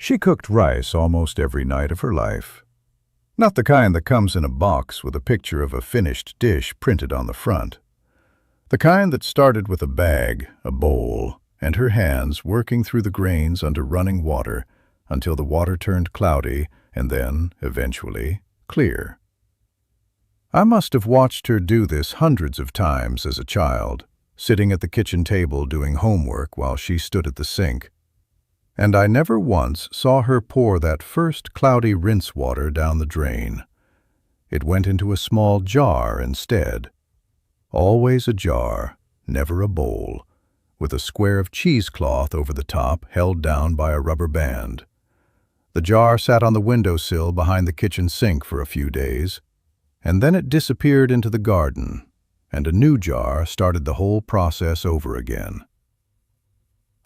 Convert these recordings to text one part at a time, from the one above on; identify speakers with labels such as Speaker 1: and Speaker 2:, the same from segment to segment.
Speaker 1: She cooked rice almost every night of her life. Not the kind that comes in a box with a picture of a finished dish printed on the front. The kind that started with a bag, a bowl, and her hands working through the grains under running water until the water turned cloudy and then, eventually, clear. I must have watched her do this hundreds of times as a child, sitting at the kitchen table doing homework while she stood at the sink. And I never once saw her pour that first cloudy rinse water down the drain. It went into a small jar instead. Always a jar, never a bowl, with a square of cheesecloth over the top held down by a rubber band. The jar sat on the windowsill behind the kitchen sink for a few days, and then it disappeared into the garden, and a new jar started the whole process over again.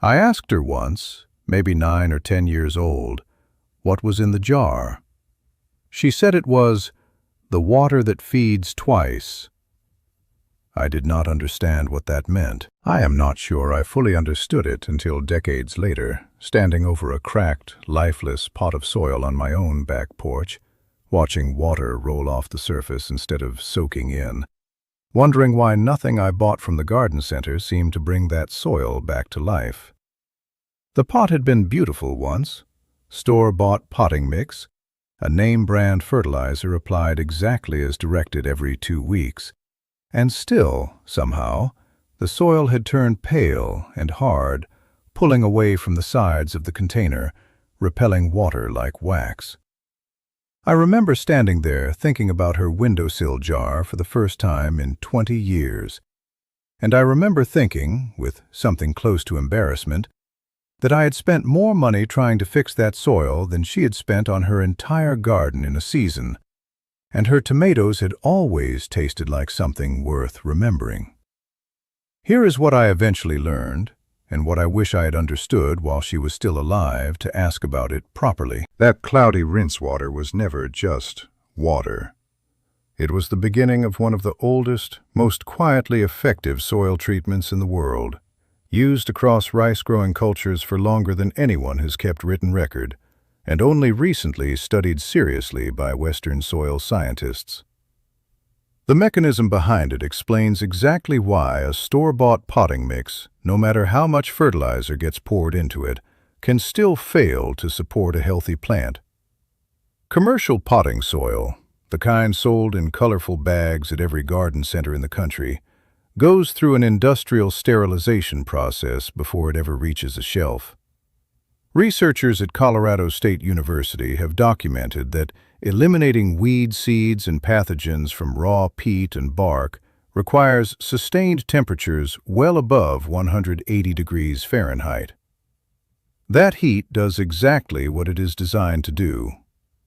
Speaker 1: I asked her once, maybe 9 or 10 years old, what was in the jar. She said it was the water that feeds twice. I did not understand what that meant. I am not sure I fully understood it until decades later, standing over a cracked, lifeless pot of soil on my own back porch, watching water roll off the surface instead of soaking in, wondering why nothing I bought from the garden center seemed to bring that soil back to life. The pot had been beautiful once, store-bought potting mix, a name-brand fertilizer applied exactly as directed every 2 weeks, and still, somehow, the soil had turned pale and hard, pulling away from the sides of the container, repelling water like wax. I remember standing there thinking about her windowsill jar for the first time in 20 years, and I remember thinking, with something close to embarrassment, that I had spent more money trying to fix that soil than she had spent on her entire garden in a season, and her tomatoes had always tasted like something worth remembering. Here is what I eventually learned, and what I wish I had understood while she was still alive to ask about it properly. That cloudy rinse water was never just water. It was the beginning of one of the oldest, most quietly effective soil treatments in the world, used across rice-growing cultures for longer than anyone has kept written record, and only recently studied seriously by Western soil scientists. The mechanism behind it explains exactly why a store-bought potting mix, no matter how much fertilizer gets poured into it, can still fail to support a healthy plant. Commercial potting soil, the kind sold in colorful bags at every garden center in the country, goes through an industrial sterilization process before it ever reaches a shelf. Researchers at Colorado State University have documented that eliminating weed seeds and pathogens from raw peat and bark requires sustained temperatures well above 180 degrees Fahrenheit. That heat does exactly what it is designed to do.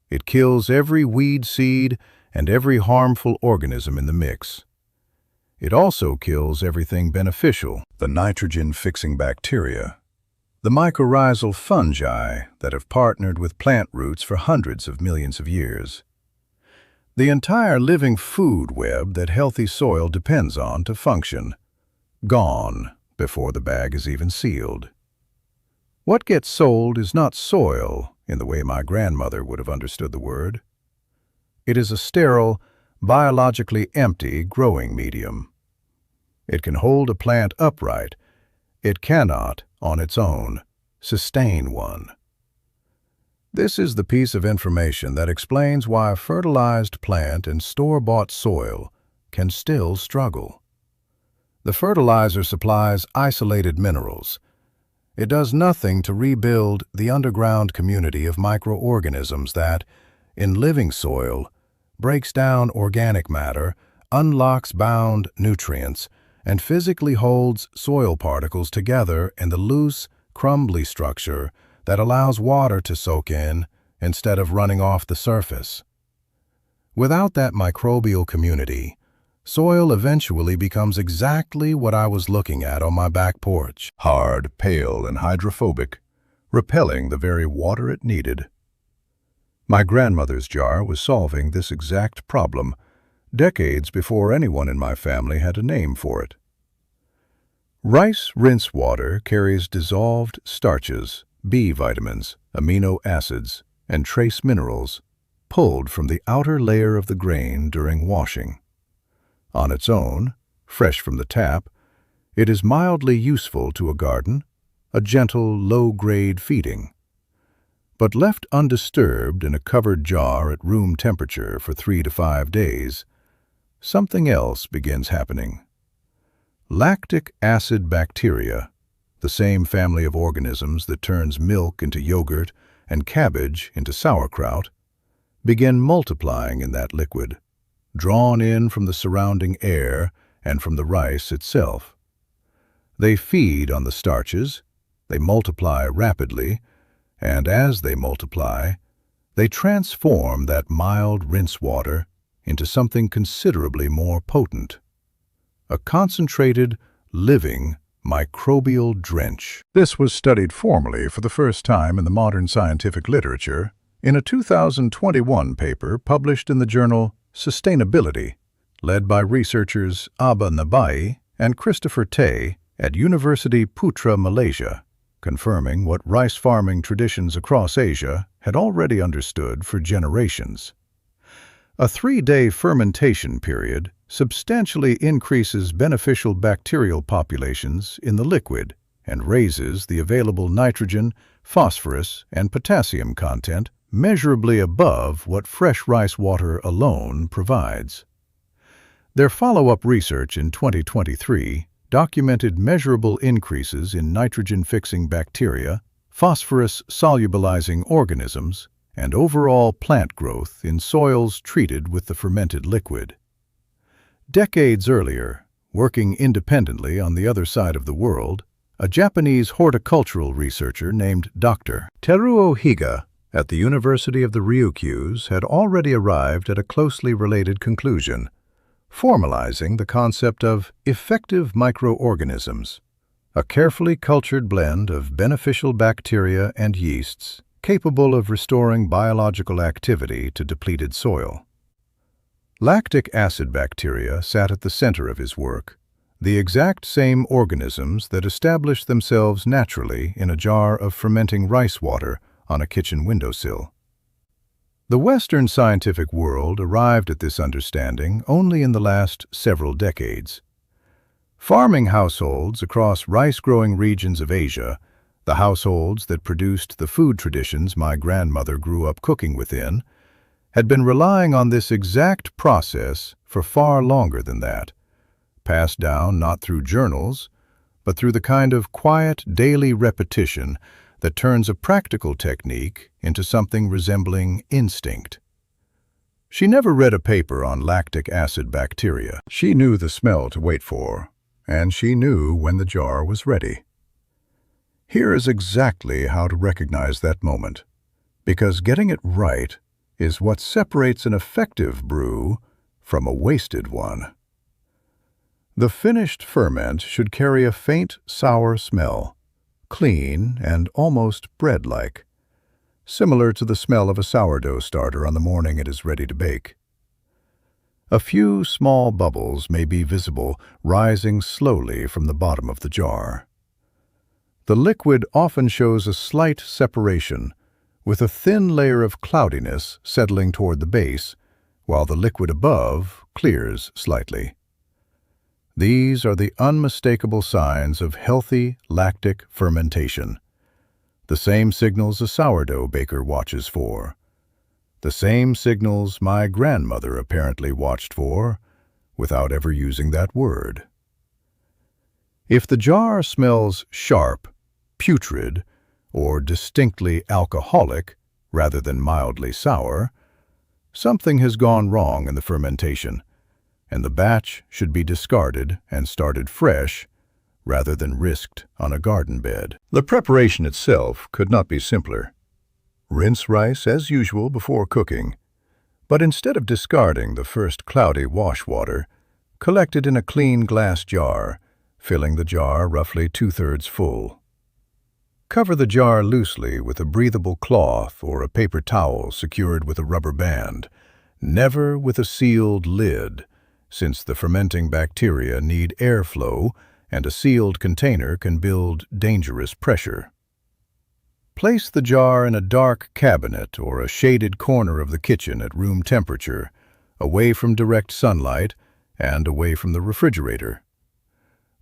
Speaker 1: It kills every weed seed and every harmful organism in the mix. It also kills everything beneficial, the nitrogen-fixing bacteria, the mycorrhizal fungi that have partnered with plant roots for hundreds of millions of years. The entire living food web that healthy soil depends on to function, gone before the bag is even sealed. What gets sold is not soil in the way my grandmother would have understood the word. It is a sterile, biologically empty growing medium. It can hold a plant upright. It cannot, on its own, sustain one. This is the piece of information that explains why a fertilized plant in store-bought soil can still struggle. The fertilizer supplies isolated minerals. It does nothing to rebuild the underground community of microorganisms that, in living soil, breaks down organic matter, unlocks bound nutrients, and physically holds soil particles together in the loose, crumbly structure that allows water to soak in instead of running off the surface. Without that microbial community, soil eventually becomes exactly what I was looking at on my back porch: hard, pale, and hydrophobic, repelling the very water it needed. My grandmother's jar was solving this exact problem decades before anyone in my family had a name for it. Rice rinse water carries dissolved starches, B vitamins, amino acids, and trace minerals pulled from the outer layer of the grain during washing. On its own, fresh from the tap, it is mildly useful to a garden, a gentle, low-grade feeding. But left undisturbed in a covered jar at room temperature for 3 to 5 days, something else begins happening. Lactic acid bacteria, the same family of organisms that turns milk into yogurt and cabbage into sauerkraut, begin multiplying in that liquid, drawn in from the surrounding air and from the rice itself. They feed on the starches, they multiply rapidly, and as they multiply, they transform that mild rinse water into something considerably more potent. A concentrated, living, microbial drench. This was studied formally for the first time in the modern scientific literature in a 2021 paper published in the journal Sustainability, led by researchers Abba Nabai and Christopher Tay at University Putra, Malaysia, confirming what rice farming traditions across Asia had already understood for generations. A 3-day fermentation period substantially increases beneficial bacterial populations in the liquid and raises the available nitrogen, phosphorus, and potassium content measurably above what fresh rice water alone provides. Their follow-up research in 2023 documented measurable increases in nitrogen-fixing bacteria, phosphorus-solubilizing organisms, and overall plant growth in soils treated with the fermented liquid. Decades earlier, working independently on the other side of the world, a Japanese horticultural researcher named Dr. Teruo Higa at the University of the Ryukyus had already arrived at a closely related conclusion, formalizing the concept of effective microorganisms, a carefully cultured blend of beneficial bacteria and yeasts capable of restoring biological activity to depleted soil. Lactic acid bacteria sat at the center of his work, the exact same organisms that establish themselves naturally in a jar of fermenting rice water on a kitchen windowsill. The Western scientific world arrived at this understanding only in the last several decades. Farming households across rice-growing regions of Asia, the households that produced the food traditions my grandmother grew up cooking within, had been relying on this exact process for far longer than that, passed down not through journals, but through the kind of quiet daily repetition that turns a practical technique into something resembling instinct. She never read a paper on lactic acid bacteria. She knew the smell to wait for, and she knew when the jar was ready. Here is exactly how to recognize that moment, because getting it right is what separates an effective brew from a wasted one. The finished ferment should carry a faint, sour smell, clean and almost bread-like, similar to the smell of a sourdough starter on the morning it is ready to bake. A few small bubbles may be visible rising slowly from the bottom of the jar. The liquid often shows a slight separation, with a thin layer of cloudiness settling toward the base, while the liquid above clears slightly. These are the unmistakable signs of healthy lactic fermentation, the same signals a sourdough baker watches for, the same signals my grandmother apparently watched for without ever using that word. If the jar smells sharp, putrid, or distinctly alcoholic rather than mildly sour, something has gone wrong in the fermentation, and the batch should be discarded and started fresh rather than risked on a garden bed. The preparation itself could not be simpler. Rinse rice as usual before cooking, but instead of discarding the first cloudy wash water, collect it in a clean glass jar, filling the jar roughly 2/3 full. Cover the jar loosely with a breathable cloth or a paper towel secured with a rubber band, never with a sealed lid, since the fermenting bacteria need airflow and a sealed container can build dangerous pressure. Place the jar in a dark cabinet or a shaded corner of the kitchen at room temperature, away from direct sunlight and away from the refrigerator.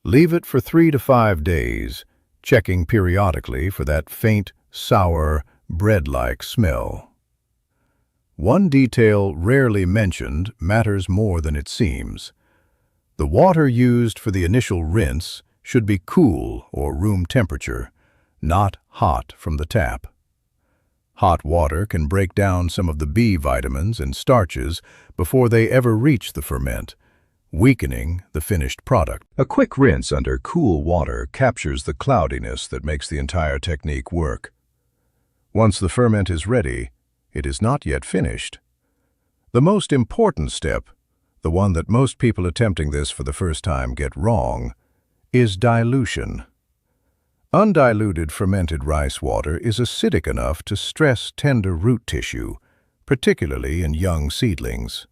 Speaker 1: Leave it for 3 to 5 days, checking periodically for that faint, sour, bread-like smell. One detail rarely mentioned matters more than it seems. The water used for the initial rinse should be cool or room temperature, not hot from the tap. Hot water can break down some of the B vitamins and starches before they ever reach the ferment, weakening the finished product. A quick rinse under cool water captures the cloudiness that makes the entire technique work. Once the ferment is ready, it is not yet finished. The most important step, the one that most people attempting this for the first time get wrong, is dilution. Undiluted fermented rice water is acidic enough to stress tender root tissue, particularly in young seedlings.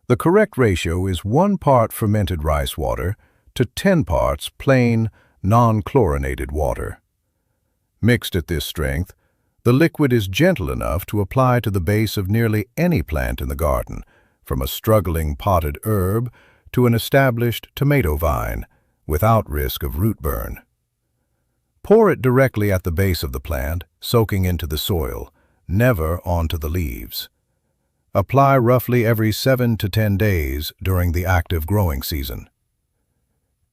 Speaker 1: The correct ratio is 1 part fermented rice water to 10 parts plain, non-chlorinated water. Mixed at this strength, the liquid is gentle enough to apply to the base of nearly any plant in the garden, from a struggling potted herb to an established tomato vine, without risk of root burn. Pour it directly at the base of the plant, soaking into the soil, never onto the leaves. Apply roughly every 7 to 10 days during the active growing season.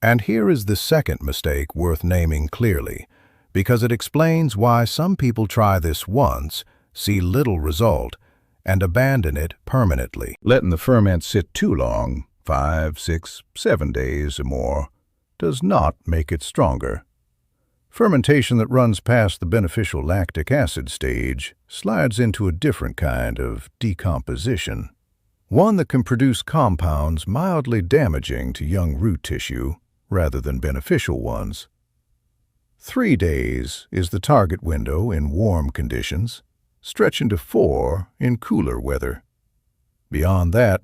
Speaker 1: And here is the second mistake worth naming clearly, because it explains why some people try this once, see little result, and abandon it permanently. Letting the ferment sit too long, 5, 6, 7 days or more, does not make it stronger. Fermentation that runs past the beneficial lactic acid stage slides into a different kind of decomposition, one that can produce compounds mildly damaging to young root tissue rather than beneficial ones. 3 days is the target window in warm conditions, stretching to 4 in cooler weather. Beyond that,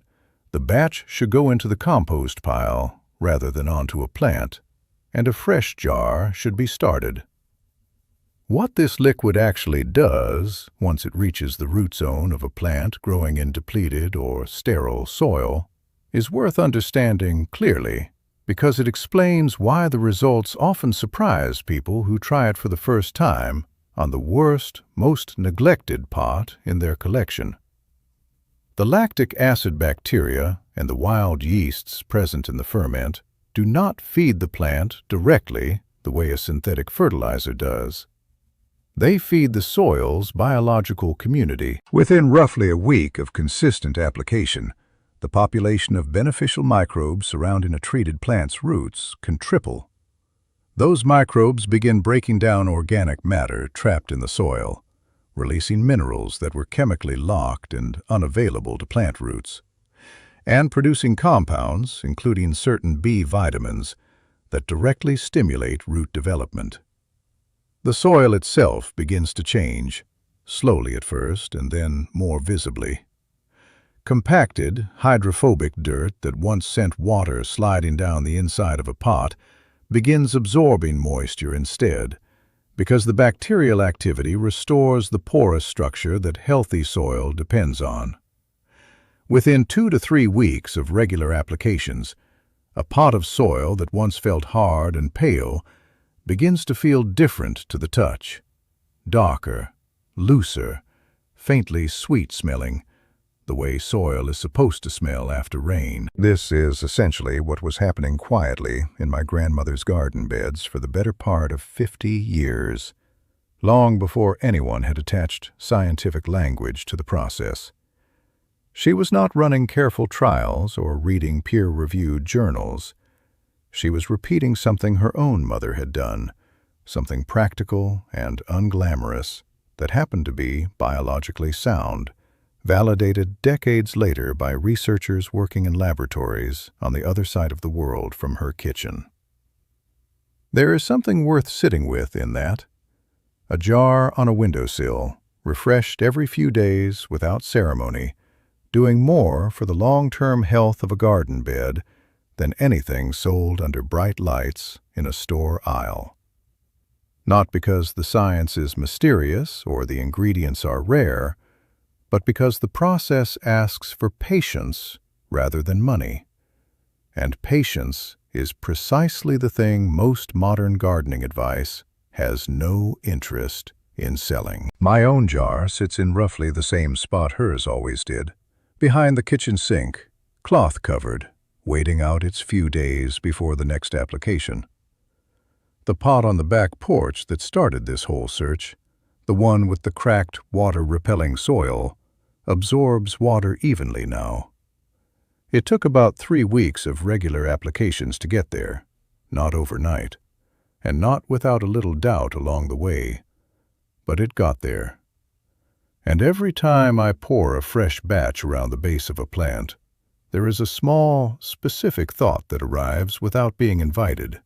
Speaker 1: the batch should go into the compost pile rather than onto a plant, and a fresh jar should be started. What this liquid actually does, once it reaches the root zone of a plant growing in depleted or sterile soil, is worth understanding clearly, because it explains why the results often surprise people who try it for the first time on the worst, most neglected pot in their collection. The lactic acid bacteria and the wild yeasts present in the ferment do not feed the plant directly the way a synthetic fertilizer does. They feed the soil's biological community. Within roughly a week of consistent application, the population of beneficial microbes surrounding a treated plant's roots can triple. Those microbes begin breaking down organic matter trapped in the soil, releasing minerals that were chemically locked and unavailable to plant roots, and producing compounds, including certain B vitamins, that directly stimulate root development. The soil itself begins to change, slowly at first and then more visibly. Compacted, hydrophobic dirt that once sent water sliding down the inside of a pot begins absorbing moisture instead, because the bacterial activity restores the porous structure that healthy soil depends on. Within 2 to 3 weeks of regular applications, a pot of soil that once felt hard and pale begins to feel different to the touch, darker, looser, faintly sweet-smelling, the way soil is supposed to smell after rain. This is essentially what was happening quietly in my grandmother's garden beds for the better part of 50 years, long before anyone had attached scientific language to the process. She was not running careful trials or reading peer-reviewed journals. She was repeating something her own mother had done, something practical and unglamorous that happened to be biologically sound, validated decades later by researchers working in laboratories on the other side of the world from her kitchen. There is something worth sitting with in that. A jar on a windowsill, refreshed every few days without ceremony, doing more for the long-term health of a garden bed than anything sold under bright lights in a store aisle. Not because the science is mysterious or the ingredients are rare, but because the process asks for patience rather than money. And patience is precisely the thing most modern gardening advice has no interest in selling. My own jar sits in roughly the same spot hers always did, behind the kitchen sink, cloth-covered, waiting out its few days before the next application. The pot on the back porch that started this whole search, the one with the cracked, water-repelling soil, absorbs water evenly now. It took about 3 weeks of regular applications to get there, not overnight, and not without a little doubt along the way, but it got there. And every time I pour a fresh batch around the base of a plant, there is a small, specific thought that arrives without being invited.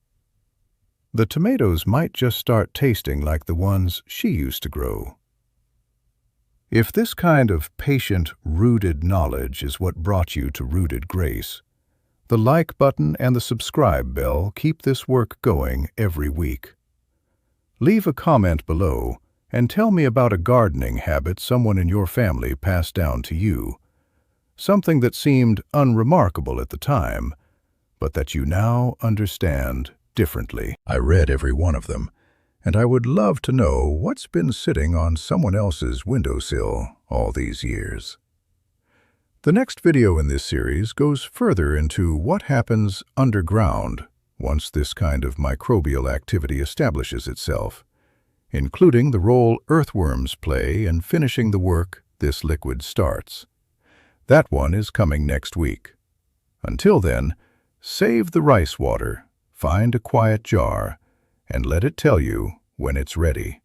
Speaker 1: The tomatoes might just start tasting like the ones she used to grow. If this kind of patient, rooted knowledge is what brought you to Rooted Grace, the like button and the subscribe bell keep this work going every week. Leave a comment below and tell me about a gardening habit someone in your family passed down to you, something that seemed unremarkable at the time, but that you now understand differently. I read every one of them, and I would love to know what's been sitting on someone else's windowsill all these years. The next video in this series goes further into what happens underground once this kind of microbial activity establishes itself, including the role earthworms play in finishing the work this liquid starts. That one is coming next week. Until then, save the rice water, find a quiet jar, and let it tell you when it's ready.